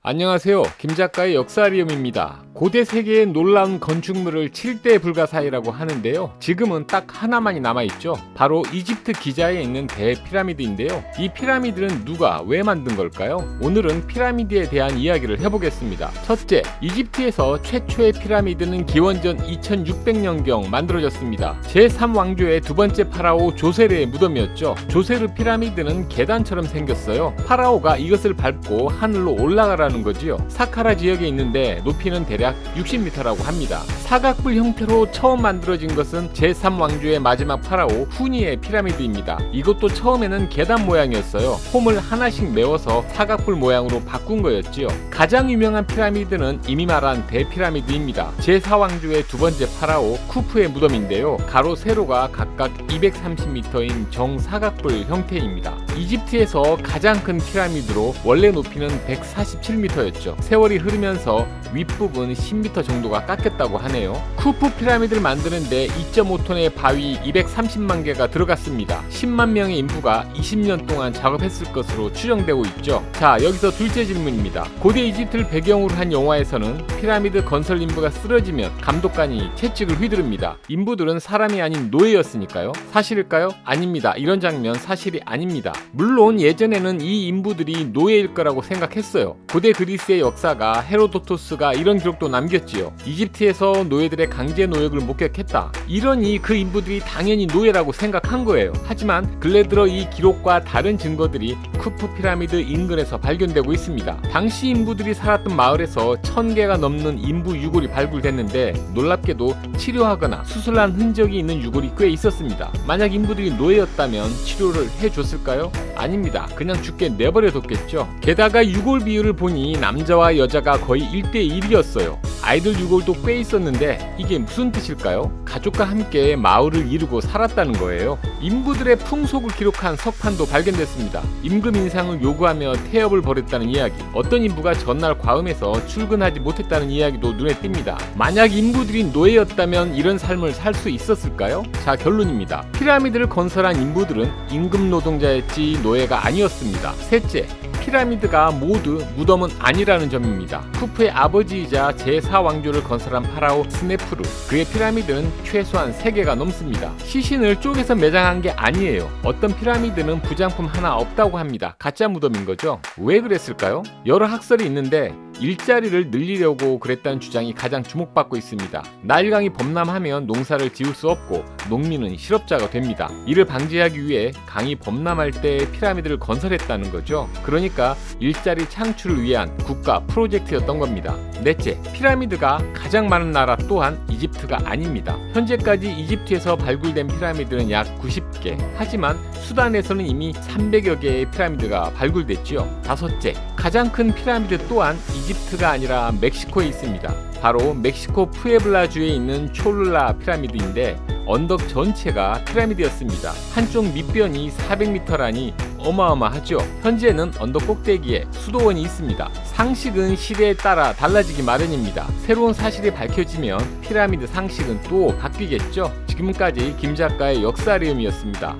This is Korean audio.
안녕하세요. 김 작가의 역사리움입니다. 고대 세계의 놀라운 건축물을 7대 불가사의라고 하는데요. 지금은 딱 하나만이 남아있죠. 바로 이집트 기자에 있는 대피라미드인데요. 이 피라미드는 누가 왜 만든 걸까요? 오늘은 피라미드에 대한 이야기를 해보겠습니다. 첫째, 이집트에서 최초의 피라미드는 기원전 2600년경 만들어졌습니다. 제3왕조의 두 번째 파라오 조세르의 무덤이었죠. 조세르 피라미드는 계단처럼 생겼어요. 파라오가 이것을 밟고 하늘로 올라가라는 거지요. 사카라 지역에 있는데 높이는 대략 60m라고 합니다. 사각뿔 형태로 처음 만들어진 것은 제3왕조의 마지막 파라오 후니의 피라미드입니다. 이것도 처음에는 계단 모양이었어요. 홈을 하나씩 메워서 사각뿔 모양으로 바꾼 거였지요. 가장 유명한 피라미드는 이미 말한 대피라미드입니다. 제4왕조의 두 번째 파라오 쿠프의 무덤인데요. 가로 세로가 각각 230m인 정사각뿔 형태입니다. 이집트에서 가장 큰 피라미드로 원래 높이는 147m였죠. 세월이 흐르면서 윗부분 10m 정도가 깎였다고 하네요. 쿠프 피라미드를 만드는데 2.5톤의 바위 230만 개가 들어갔습니다. 10만 명의 인부가 20년 동안 작업했을 것으로 추정되고 있죠. 자, 여기서 둘째 질문입니다. 고대 이집트를 배경으로 한 영화에서는 피라미드 건설 인부가 쓰러지면 감독관이 채찍을 휘두릅니다. 인부들은 사람이 아닌 노예였으니까요. 사실일까요? 아닙니다. 이런 장면 사실이 아닙니다. 물론 예전에는 이 인부들이 노예일 거라고 생각했어요. 고대 그리스의 역사가 헤로도토스가 이런 기록도 남겼지요. 이집트에서 노예들의 강제 노역을 목격했다. 이러니 그 인부들이 당연히 노예라고 생각한 거예요. 하지만 근래 들어 이 기록과 다른 증거들이 쿠프 피라미드 인근에서 발견되고 있습니다. 당시 인부들이 살았던 마을에서 1000개가 넘는 인부 유골이 발굴됐는데 놀랍게도 치료하거나 수술한 흔적이 있는 유골이 꽤 있었습니다. 만약 인부들이 노예였다면 치료를 해줬을까요? 아닙니다. 그냥 죽게 내버려뒀겠죠. 게다가 유골 비율을 보니 남자와 여자가 거의 1대1이었어요. 아이들 유골도 꽤 있었는데 이게 무슨 뜻일까요? 가족과 함께 마을을 이루고 살았다는 거예요. 인부들의 풍속을 기록한 석판도 발견됐습니다. 임금 인상을 요구하며 태업을 벌였다는 이야기, 어떤 인부가 전날 과음해서 출근하지 못했다는 이야기도 눈에 띕니다. 만약 인부들이 노예였다면 이런 삶을 살 수 있었을까요? 자, 결론입니다. 피라미드를 건설한 인부들은 임금 노동자였지 노예가 아니었습니다. 셋째, 피라미드가 모두 무덤은 아니라는 점입니다. 쿠프의 아버지이자 제4왕조를 건설한 파라오 스네프루, 그의 피라미드는 최소한 3개가 넘습니다. 시신을 쪼개서 매장한 게 아니에요. 어떤 피라미드는 부장품 하나 없다고 합니다. 가짜 무덤인 거죠. 왜 그랬을까요? 여러 학설이 있는데 일자리를 늘리려고 그랬다는 주장이 가장 주목받고 있습니다. 나일강이 범람하면 농사를 지을 수 없고 농민은 실업자가 됩니다. 이를 방지하기 위해 강이 범람할 때 피라미드를 건설했다는 거죠. 그러니까 일자리 창출을 위한 국가 프로젝트였던 겁니다. 넷째, 피라미드가 가장 많은 나라 또한 이집트가 아닙니다. 현재까지 이집트에서 발굴된 피라미드는 약 90개. 하지만 수단에서는 이미 300여 개의 피라미드가 발굴됐지요. 다섯째, 가장 큰 피라미드 또한 이집트가 아니라 멕시코에 있습니다. 바로 멕시코 푸에블라주에 있는 촐룰라 피라미드인데 언덕 전체가 피라미드였습니다. 한쪽 밑변이 400m라니 어마어마하죠. 현재는 언덕 꼭대기에 수도원이 있습니다. 상식은 시대에 따라 달라지기 마련입니다. 새로운 사실이 밝혀지면 피라미드 상식은 또 바뀌겠죠. 지금까지 김 작가의 역사리움이었습니다.